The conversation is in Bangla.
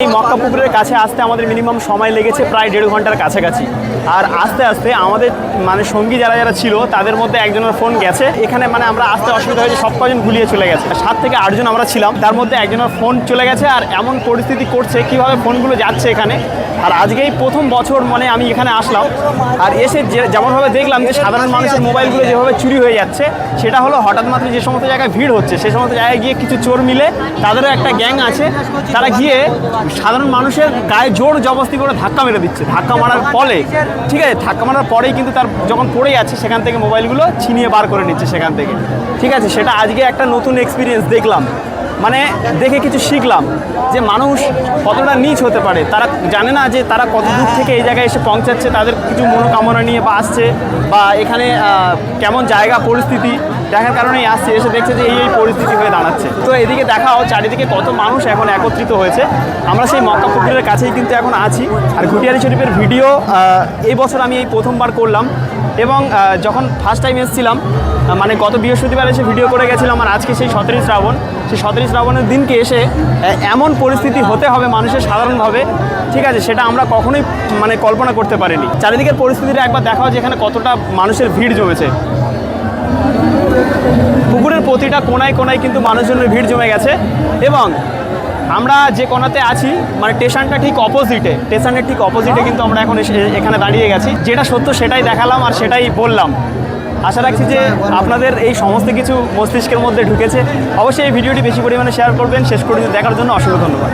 এই মক্কা পুকুরের কাছে আসতে আমাদের মিনিমাম সময় লেগেছে প্রায় 1.5 ঘন্টার কাছাকাছি। আর আস্তে আস্তে আমাদের সঙ্গী যারা ছিল তাদের মধ্যে একজনের ফোন গেছে। এখানে আমরা আসতে অসুবিধা হয়েছে, সব কজন গুলিয়ে চলে গেছে। 7 থেকে 8 জন আমরা ছিলাম, তার মধ্যে একজনের ফোন চলে গেছে। আর এমন পরিস্থিতি করছে কীভাবে ফোনগুলো যাচ্ছে এখানে। আর আজকেই প্রথম বছর আমি এখানে আসলাম, আর এসে যেমনভাবে দেখলাম যে সাধারণ মানুষের মোবাইলগুলো যেভাবে চুরি হয়ে যাচ্ছে, সেটা হলো হঠাৎ মাত্র যে সমস্ত জায়গায় ভিড় হচ্ছে সেই সমস্ত জায়গায় গিয়ে কিছু চোর মিলে, তাদেরও একটা গ্যাং আছে, তারা গিয়ে সাধারণ মানুষের গায়ে জোর জবরদস্তি করে ধাক্কা মেরে দিচ্ছে। ধাক্কা মারার ফলে ঠিক আছে, ধাক্কা মারার পরেই কিন্তু তার যখন পড়ে যাচ্ছে সেখান থেকে মোবাইলগুলো ছিনিয়ে বার করে নিচ্ছে সেখান থেকে। ঠিক আছে, সেটা আজকে একটা নতুন এক্সপিরিয়েন্স দেখলাম, দেখে কিছু শিখলাম যে মানুষ কতটা নীচ হতে পারে। তারা জানে না যে তারা কত দূর থেকে এই জায়গায় এসে পৌঁছাচ্ছে, তাদের কিছু মনোকামনা নিয়ে বা আসছে, বা এখানে কেমন জায়গা পরিস্থিতি দেখার কারণেই আসছে, এসে দেখছে যে এই পরিস্থিতি হয়ে দাঁড়াচ্ছে। তো এদিকে দেখাও চারিদিকে কত মানুষ এখন একত্রিত হয়েছে। আমরা সেই মক্কা পুকুরের কাছেই কিন্তু এখন আছি। আর ঘুটিয়ারি শরীফের ভিডিও এই বছর আমি এই প্রথমবার করলাম, এবং যখন ফার্স্ট টাইম এসেছিলাম গত বৃহস্পতিবার এসে ভিডিও করে গেছিলাম। আর আজকে সেই 17 শ্রাবণ, সেই 17 শ্রাবণের দিনকে এসে এমন পরিস্থিতি হতে হবে মানুষের সাধারণভাবে, ঠিক আছে, সেটা আমরা কখনোই কল্পনা করতে পারিনি। চারিদিকের পরিস্থিতিটা একবার দেখাও যে এখানে কতটা মানুষের ভিড় জমেছে। পুকুরের প্রতিটা কোনায় কোনায় কিন্তু মানুষজনের ভিড় জমে গেছে। এবং আমরা যে কোনাতে আছি স্টেশনটা ঠিক অপোজিটে, স্টেশনের ঠিক অপোজিটে কিন্তু আমরা এখন এখানে দাঁড়িয়ে গেছি। যেটা সত্য সেটাই দেখালাম আর সেটাই বললাম। আশা রাখছি যে আপনাদের এই সমস্ত কিছু মস্তিষ্কের মধ্যে ঢুকেছে। অবশ্যই এই ভিডিওটি বেশি পরিমাণে শেয়ার করবেন। শেষ পর্যন্ত দেখার জন্য অসংখ্য ধন্যবাদ।